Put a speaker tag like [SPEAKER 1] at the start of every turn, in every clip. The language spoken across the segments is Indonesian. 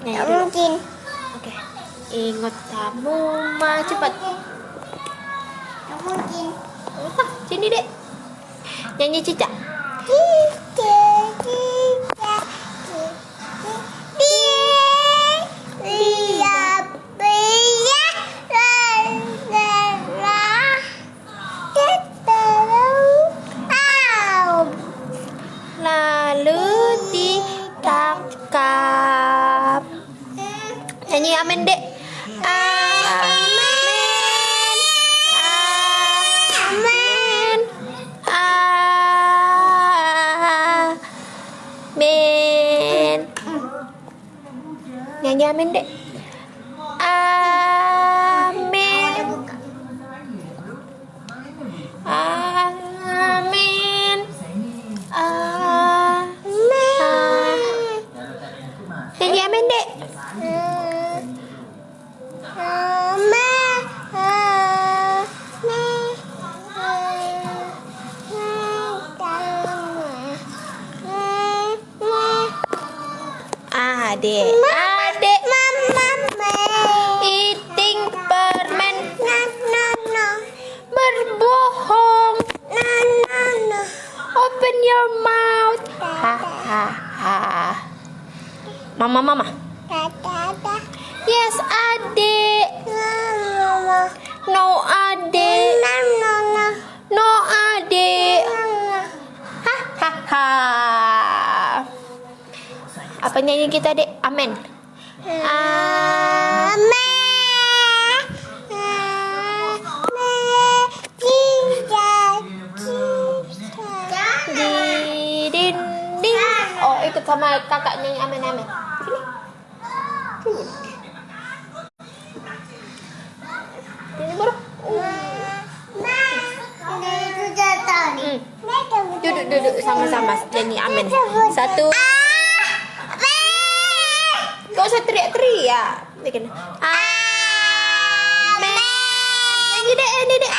[SPEAKER 1] Nyanyi
[SPEAKER 2] Tak
[SPEAKER 1] dulu.
[SPEAKER 2] mungkin.
[SPEAKER 1] Oke. Ingat kamu mah cepat.
[SPEAKER 2] Tak mungkin.
[SPEAKER 1] Sini dek. Nyanyi Cica. Lalu ditangkap. Nyanyi amin dek. Amin. Amin. Amin. Nyanyi amin dek. Amin. Amin. Nyanyi amin dek. Adek, adek, eating permen, berbohong, open your mouth, ha. Mama, yes adek, no adek, no adek, ha. Apa nyanyi kita dek? Amin. Di dinding. Oh, ikut sama kakak nyanyi amin. Sini. Ini baru. Duduk sama-sama nyanyi amin. Satu. Gak usah teriak-teriak. Bikin. Amin. Nyanyi dek, ini dek.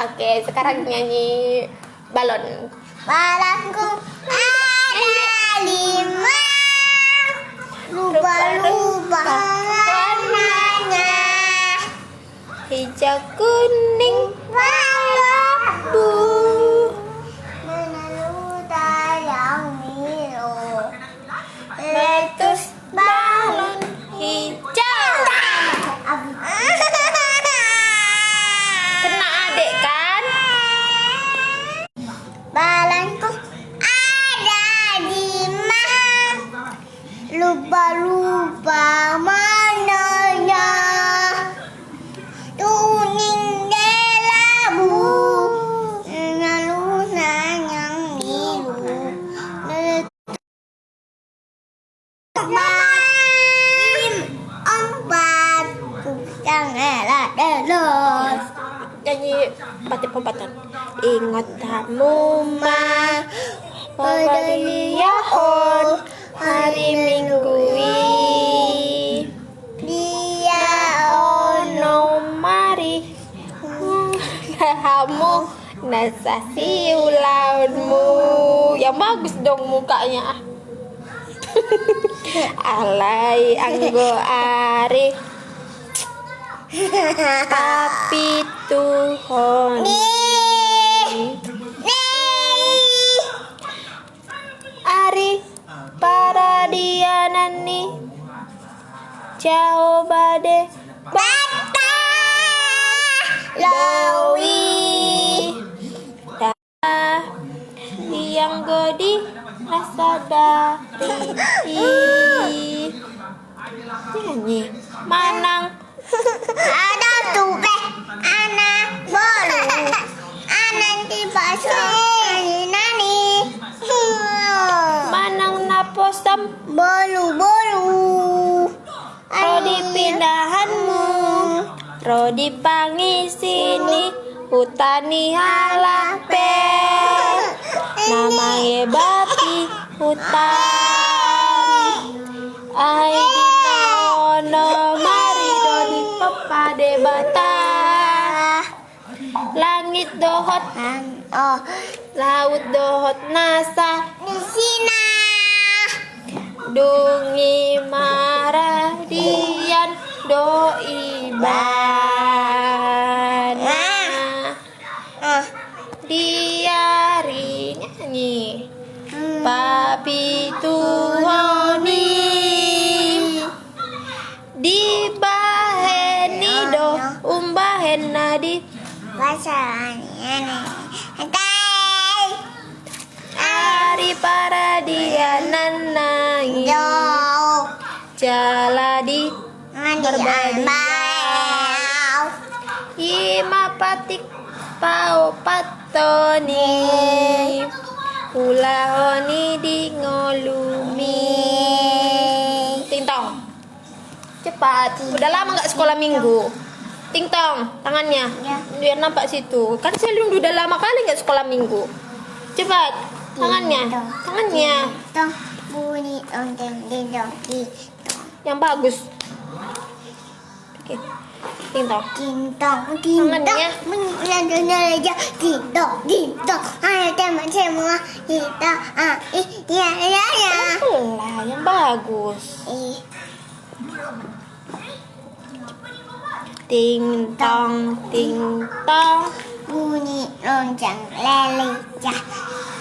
[SPEAKER 1] Oke, sekarang nyanyi balon.
[SPEAKER 2] Balonku ada 5, rubah-rubah warnanya,
[SPEAKER 1] hijau, kuning,
[SPEAKER 2] abu, meneluta yang biru,
[SPEAKER 1] letus balon hijau. Kena adek kan?
[SPEAKER 2] Balonku ada 5, rubah-rubah warnanya, kuning delabu, meneluta yang biru, empat, yang elak delos.
[SPEAKER 1] Nyanyi pati-pempatan. Ingat kamu mah pada liyahon hari Minggu dia ono mari kamu nasasi ulaunmu yang bagus dong mukanya. Alai anggo ari tapi Tuhan ari para dia nani jauh bade
[SPEAKER 2] Bata
[SPEAKER 1] Lawi yang godi rasa dari nyanyi manang
[SPEAKER 2] ada tupe anak bolu anak tiba nani
[SPEAKER 1] manang naposam
[SPEAKER 2] bolu
[SPEAKER 1] rodi pindahanmu rodi pangisini hutani halape namanya babi hutan ai dinono mari doni pepade bata Langit dohot,
[SPEAKER 2] Oh,
[SPEAKER 1] laut dohot nasa,
[SPEAKER 2] di sini.
[SPEAKER 1] dungi maradian doi bana. Diari nyanyi. Papi tuhoni di baheni do umbahen nadi
[SPEAKER 2] Bahasa ini.
[SPEAKER 1] ari paradianan nai
[SPEAKER 2] Jauh.
[SPEAKER 1] jaladi
[SPEAKER 2] Berbau.
[SPEAKER 1] ima patik pau patoni ulahoni di ngolumi tintong cepat udah lama nggak sekolah minggu tintong tangannya
[SPEAKER 2] Ya.
[SPEAKER 1] biar nampak situ kan Selin udah lama kali nggak sekolah minggu cepat tangannya
[SPEAKER 2] Tong bunyi dong dong
[SPEAKER 1] yang bagus oke tintong
[SPEAKER 2] Tintong,
[SPEAKER 1] Tangannya.
[SPEAKER 2] menyanyikan aja tintong, ayo teman semua kita, iya,
[SPEAKER 1] lah yang bagus ting tong
[SPEAKER 2] bunyi lonceng lele ya,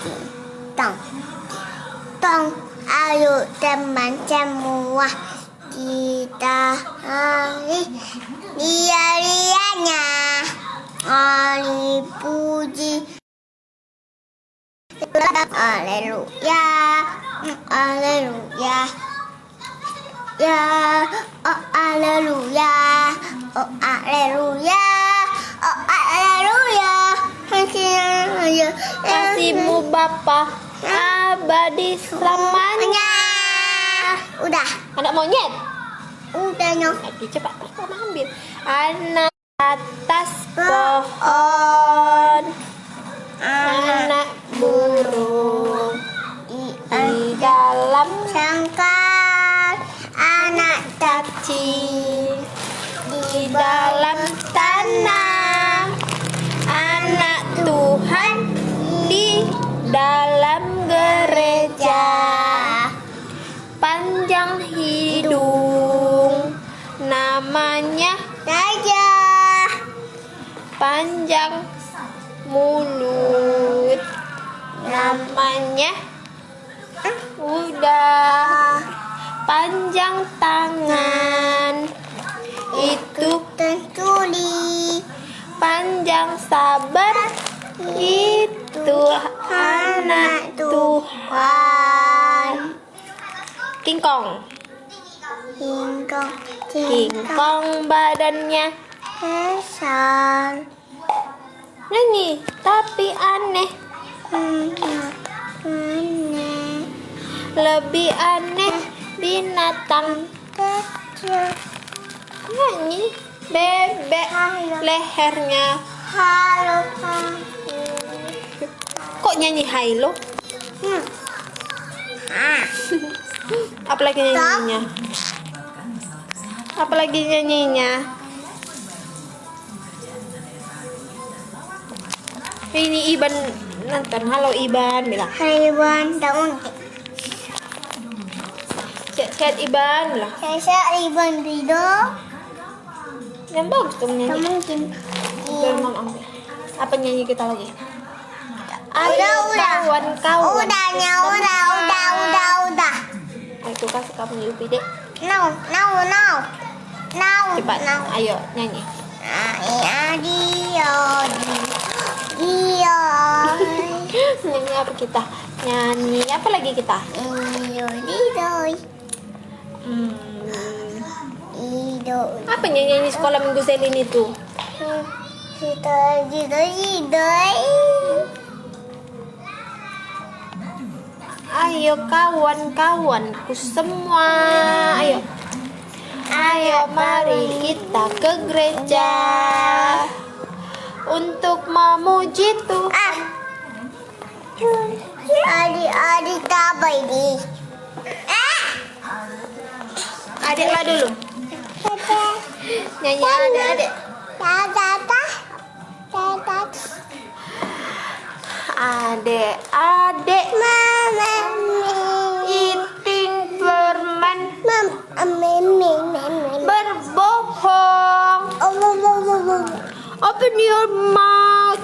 [SPEAKER 2] tintong, tong, ayo teman semua kita dia-dianya Ali puji Haleluya Haleluya Ya Oh Haleluya Oh Haleluya Oh Haleluya
[SPEAKER 1] kasihmu Bapa abadi selamanya
[SPEAKER 2] Udah
[SPEAKER 1] anak monyet
[SPEAKER 2] Udah nyok
[SPEAKER 1] Oke, cepat pertama ambil anak atas pohon anak burung di dalam
[SPEAKER 2] Sangkar anak
[SPEAKER 1] cacing di dalam tanah anak Tuhan di dalam gereja panjang hidung namanya
[SPEAKER 2] Raja
[SPEAKER 1] panjang mulut namanya udah panjang tangan itu
[SPEAKER 2] Tentuli
[SPEAKER 1] panjang sabar itu anak Tuhan kingkong
[SPEAKER 2] Hingkong
[SPEAKER 1] kingkong badannya
[SPEAKER 2] Besar
[SPEAKER 1] nyanyi tapi aneh lebih aneh binatang
[SPEAKER 2] Kecil
[SPEAKER 1] nyanyi bebek lehernya
[SPEAKER 2] Halo
[SPEAKER 1] kok nyanyi Hilo apalagi nyanyinya ini Iban nonton halo Iban bilang
[SPEAKER 2] Hewan daun
[SPEAKER 1] sehat Iban bilang
[SPEAKER 2] Saya ribbon bido
[SPEAKER 1] yang bagus dong nyanyi
[SPEAKER 2] mungkin
[SPEAKER 1] biar Mam ambil apa nyanyi kita lagi
[SPEAKER 2] Udah.
[SPEAKER 1] kawan-kawan
[SPEAKER 2] Udahnya udah
[SPEAKER 1] aku kasih kamu Yupi dek
[SPEAKER 2] No
[SPEAKER 1] cepat ayo nyanyi
[SPEAKER 2] Iya
[SPEAKER 1] nyanyi apa kita nyanyi apa lagi kita apa nyanyi sekolah minggu Selin itu ayo kawan-kawanku semua ayo mari kita ke gereja untuk memuji Tuhan
[SPEAKER 2] Adik apa ini?
[SPEAKER 1] adiklah dulu nyanyi adik-adik
[SPEAKER 2] Tata
[SPEAKER 1] Adik-adik
[SPEAKER 2] Mama.
[SPEAKER 1] eating permen
[SPEAKER 2] Mama.
[SPEAKER 1] berbohong.
[SPEAKER 2] Oh.
[SPEAKER 1] Open your mouth.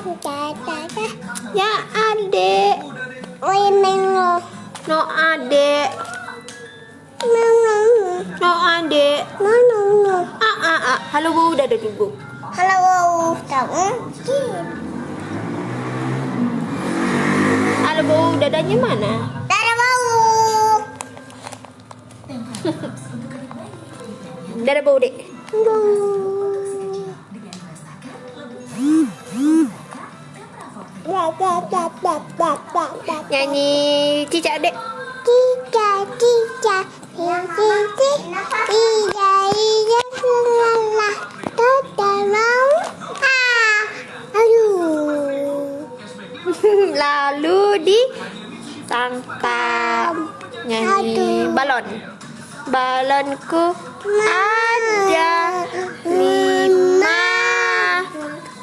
[SPEAKER 1] Ya adik. No adik. No adik. Halo Bu, udah dulu.
[SPEAKER 2] Halo, kamu?
[SPEAKER 1] Halo Bu, dadanya mana?
[SPEAKER 2] Dadah bau.
[SPEAKER 1] Dadah Bu, Dek. Nyanyi cicak, Dek.
[SPEAKER 2] Cica. Iya, selala. Dadah mau. Aduh.
[SPEAKER 1] Lalu ditangkap. Nyanyi balon. Balonku ada 5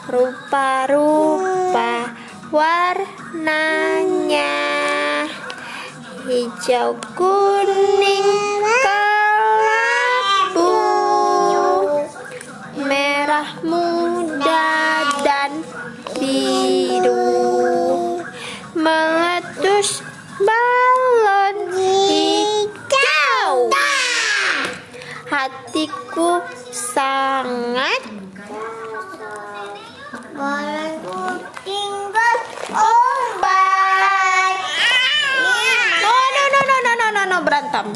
[SPEAKER 1] rupa-rupa warnanya, hijau, kuning, kelabu, merah muda dan biru. Meletus balon hijau, hatiku sangat
[SPEAKER 2] Tinggal obat.
[SPEAKER 1] no berantem.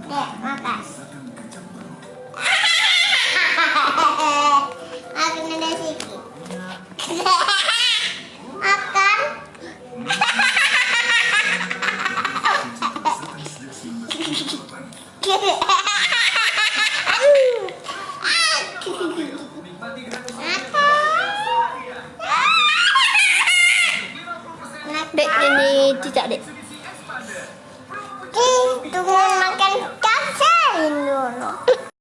[SPEAKER 2] Dek, makasih. Aku ada sedikit. Makan.
[SPEAKER 1] Dek nyanyi cicak, Dek.
[SPEAKER 2] Tunggu makan kapsalin dulu.